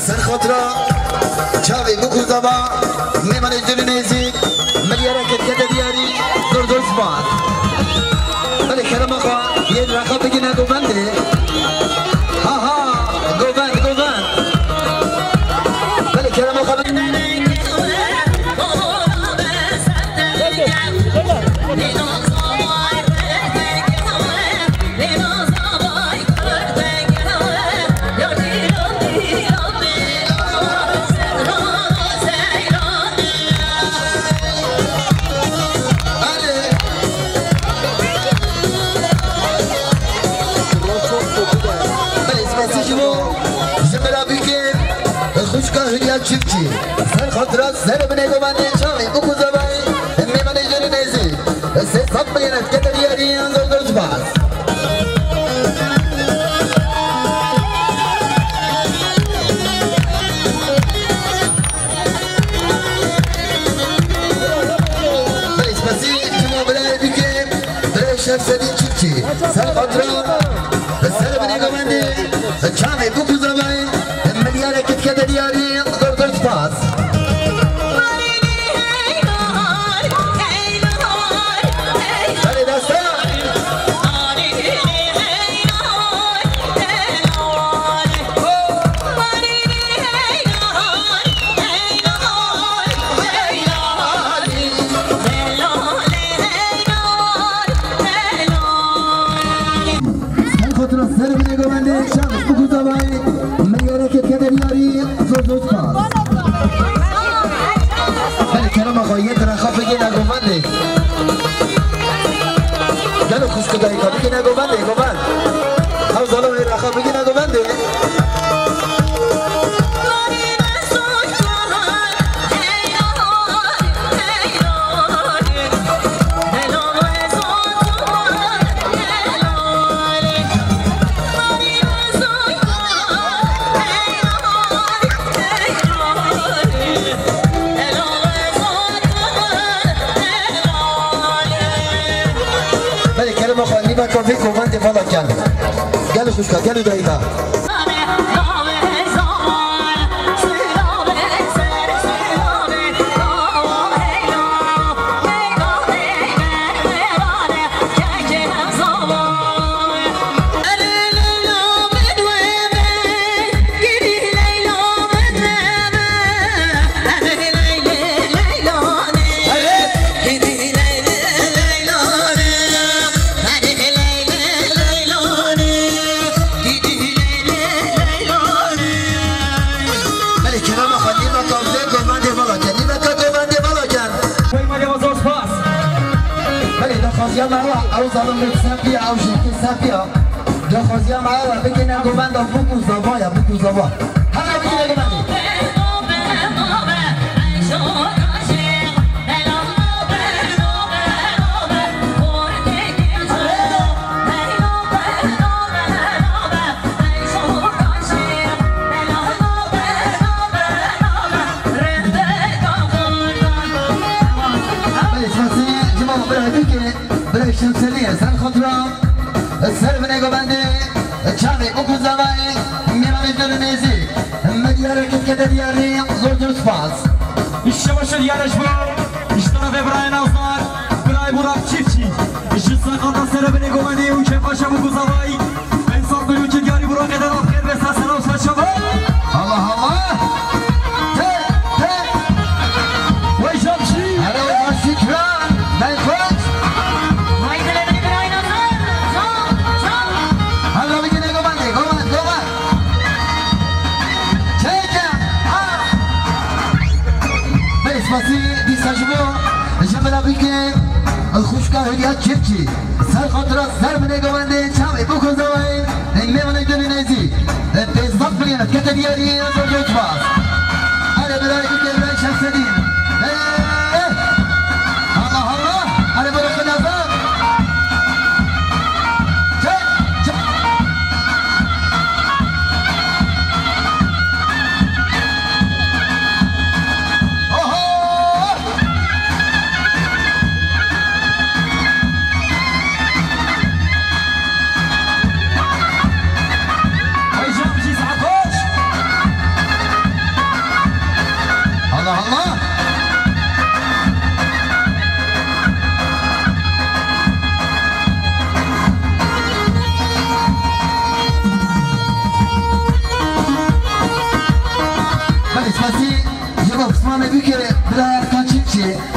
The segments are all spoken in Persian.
سر خاطرا چاوی بکوزا با میمانه جلو نیزی ملیاره کت دیاری دور سپاد بله کرم آقا یه رقا بگینه گوبنده ها ها گوبند بله کرم آقا چیپچی سر خاطرات سر بنه گوانده چاوی بکو زبایی میمانه جلو نیزی سه سب بینت که دریاری اندر درج باز بلیش پسی جمع برای بگیم برای شف سدی چیپچی سر خاطرات سر بنه گوانده چاوی بکو زبایی ملیاره کت که دریاری Pass. خاطر سر من گوانده شمس بکو زبای ملیاره که دیاری زور سپاس خیلی کرم آقا یه درخوا بگی نگوانده گلو خوش کدایی که بگی نگوانده گوان هم ظالم این رخوا بگی نگوانده کافی کومند بالا کن گلو خوش کن گلو دایدا خازیا معه او ظالم سپیا او شکی سپیا دو خازیا معه و بکنه گوبند بکو زبا یا بکو زبا همه بکنه گوبندی شمسلیه سر خود را سر بنه گوبنده چاوی اکو زوای میرانی دل نیزی مدیاره که دیاری زور سپاس شباش دیارش با اشتراف برای نوزار برای براب چیفچی اشتراف خاطر سر بنه گوبنده اون که پاشم اکو زوای انسان بیو که دیاری برا قدر آخر بسا سلام سشبا الله الله وی شمشی هره وی شکران من خود جمله بیکه خوشگاه هدیت چپچی سر خاطر سر بنه گوانده چاوی بکن زوای میمانه دل نیزی پیزداد بلیند که دیاری زور جوت باز هره برای بیکه برای شخص دین الله الله هره برای خود ازم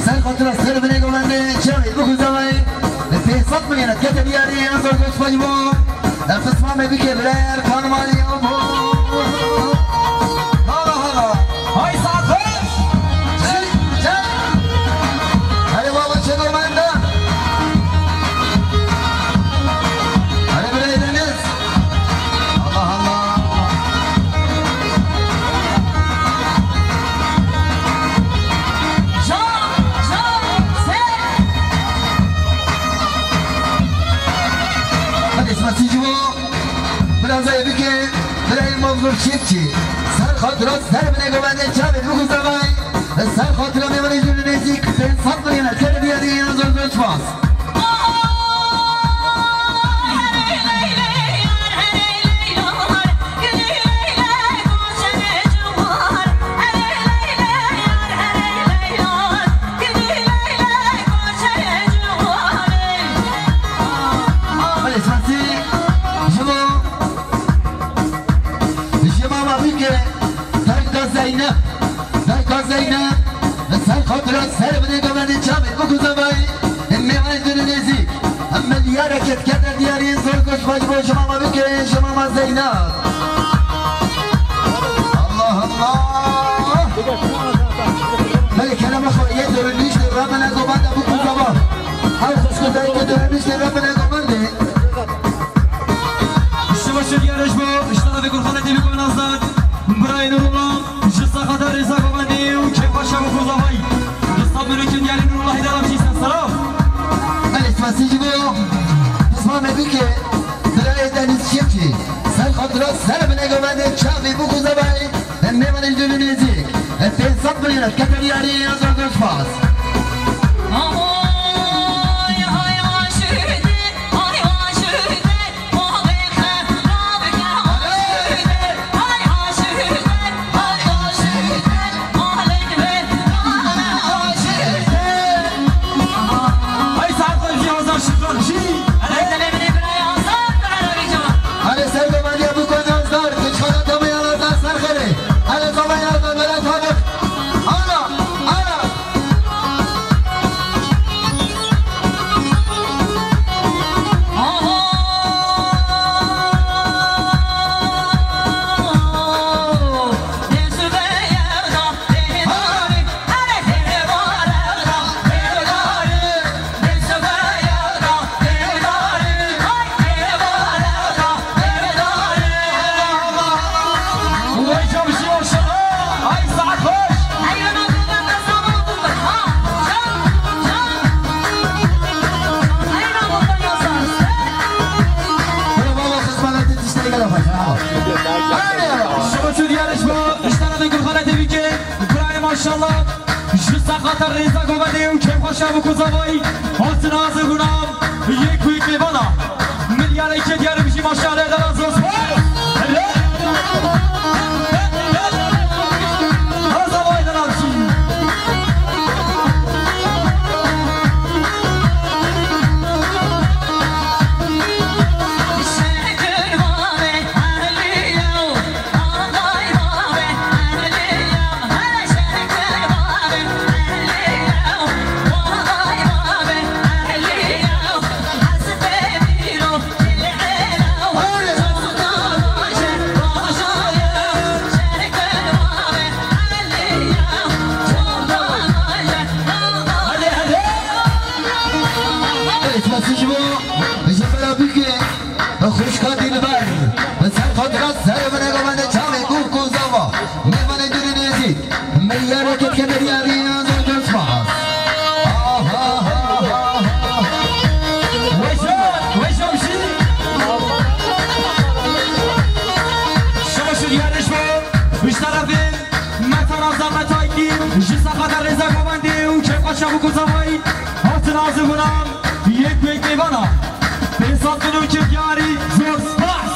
سر خاطر سر بنه گوانده چاوی بکو زوای پیسات ملیند که دیاری زور دوست بایمو فسمامه بیکه بلر کانمالی امو حالا حالا های ساعت خوش چه؟ هره بابا چه گوانده هره بلای دنیز الله الله برای بیکه برای موضوع چیفچی سر خاطر سر بنه گوانده چاوی بکو زبای سر خاطر میمانی جون نیزی که سات بلیند که دیاری زور دوست باز سر خاطر سر بنه گوانده چاوی بکو زبای میمانی جون نیزی دیاره که کده دیاری زور کش مجبور شما ما بکرین شما ما زینب الله الله ملك كلام اخو يدور ليش ربنا قبل ابو كوبا هاو خصكم دايما ليش ربنا قبل الشباب يا رجبو اشتغل في كل خانه بيكون نظر براين الله جسا خاطر رزق وبني وكيف شابو كوزاوي نصاب منك ديال نور الله يدار في سلام ملك فاسيجبو اسمع نبيك دراي دانيس شيفي سال خضرا سال من قبل شافي ابو كوزاوي انما الجنون يزيك الفين صبري الكتر يعني يزرق الفاس ماشاءالله جسا خاطر رزق وبني وكيف شابو كوزاوي حسن هذا غلام يك لبنا مليار يك ديال بشي ماشاءالله لازم هذا وايد لازم شابو كوزاوي حسن هذا غلام يك لبنا بيصاد منو كيف ياري زور سباس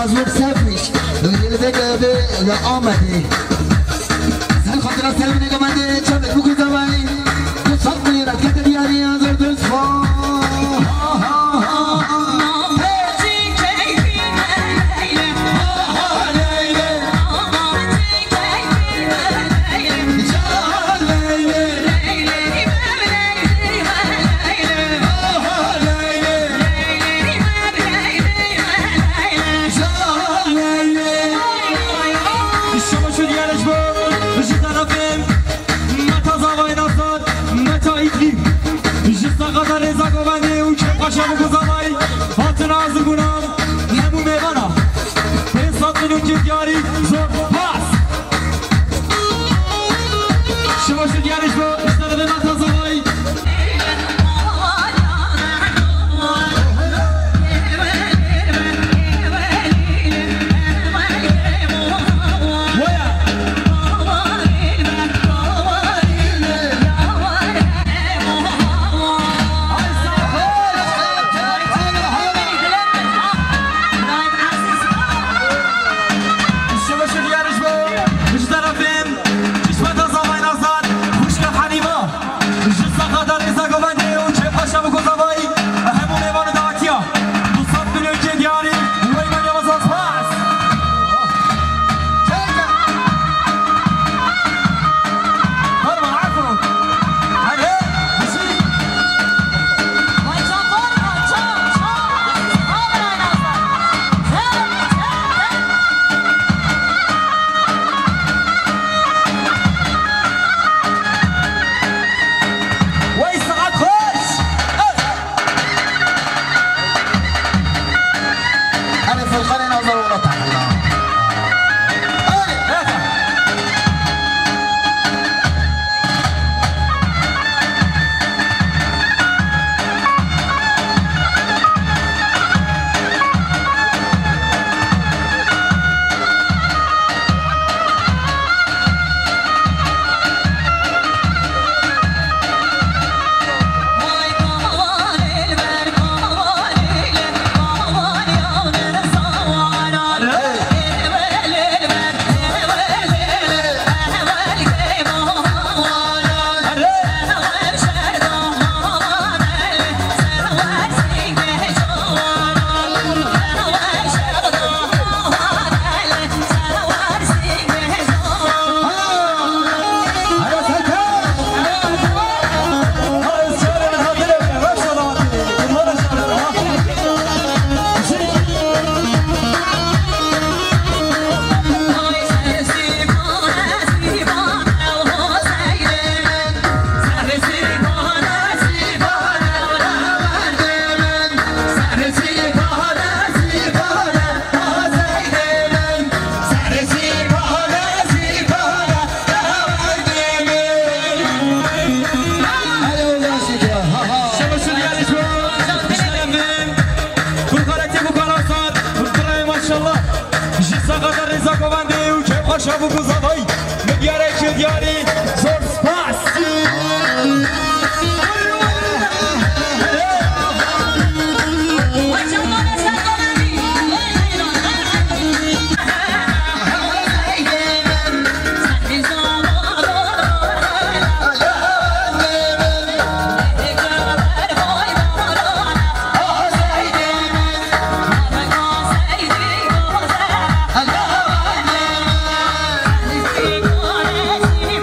مظلوم سفرش دنیل بگرده آمده سر خاطر سر نگمده چمت بکن زمانی تو صد میرد که دیاری آزار دوست فا پاشا بگذاری هاتون از گونام نمو میوانا 500 میلیون جدیاری زور پاس شما شد یعنیش با اشتر به من تازوایی شابو گذاری میاره که دیاری زور سپاس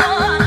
Bye.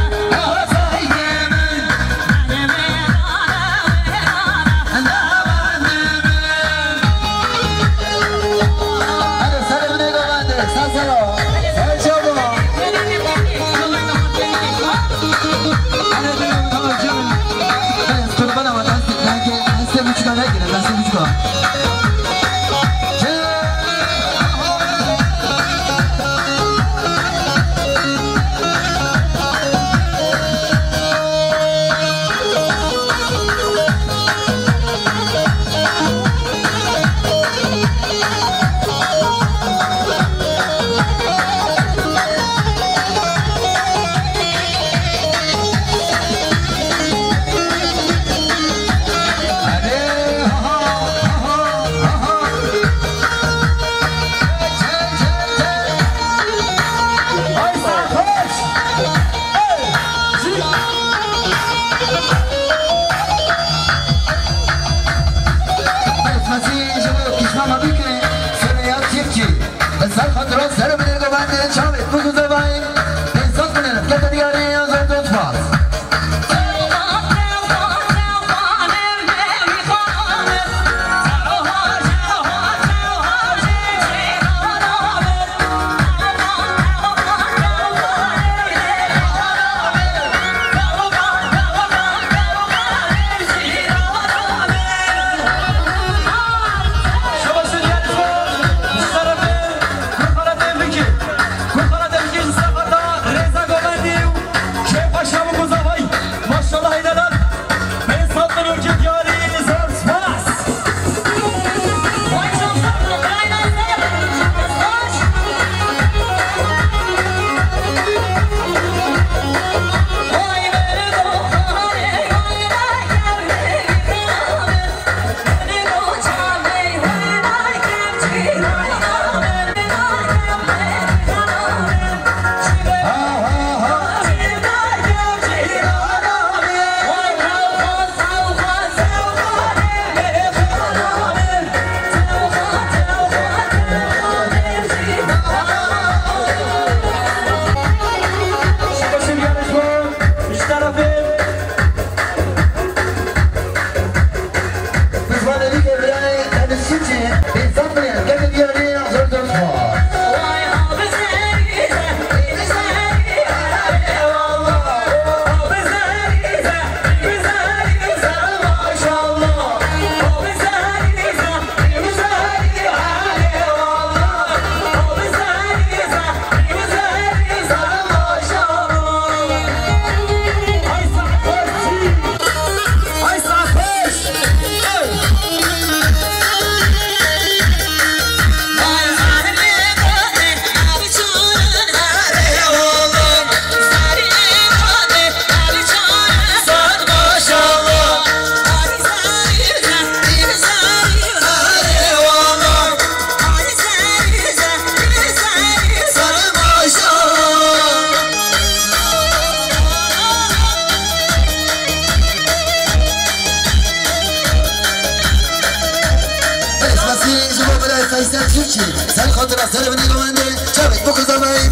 فيصل تشوفشي سال خاطر سر بني جوانده شابك بكو زباي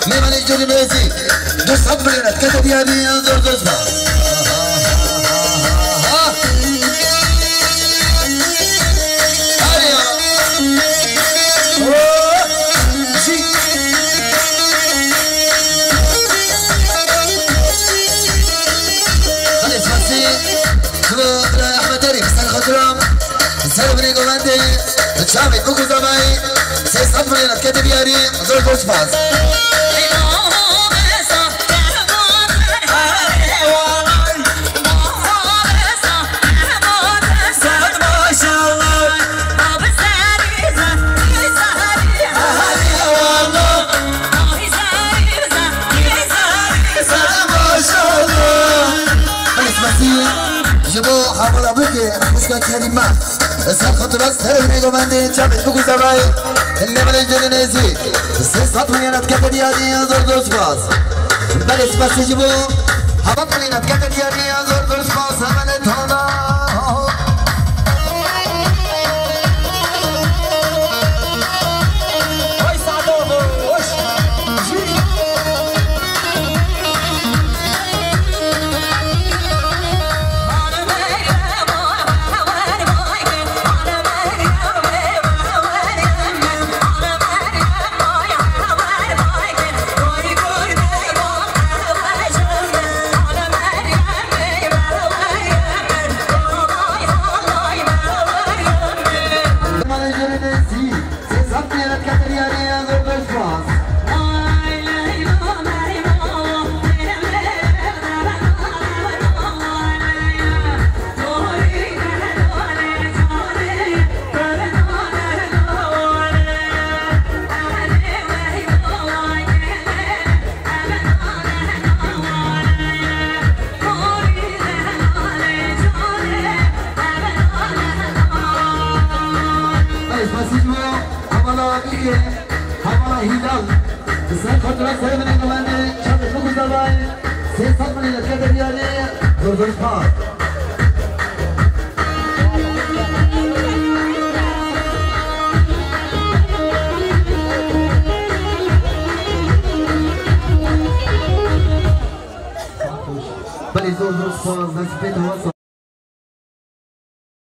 ميمن الجري ميزي دوس صد بلينات كتب يابي انظر دوسما سلبني قوانتي تشامي بوكو زماي سيصف لنا كتب ياري زور دوس باز جبو حافظ ابوك مسكن كريمه سال خطر سلبني قوانتي تشامي بوكو زماي اللي من الجنينيزي سيصف لنا كتب ياري زور دوس باز بل اسمع جبو حافظ لنا كتب ياري زور دوس باز عملت هنا But it's all those songs that's been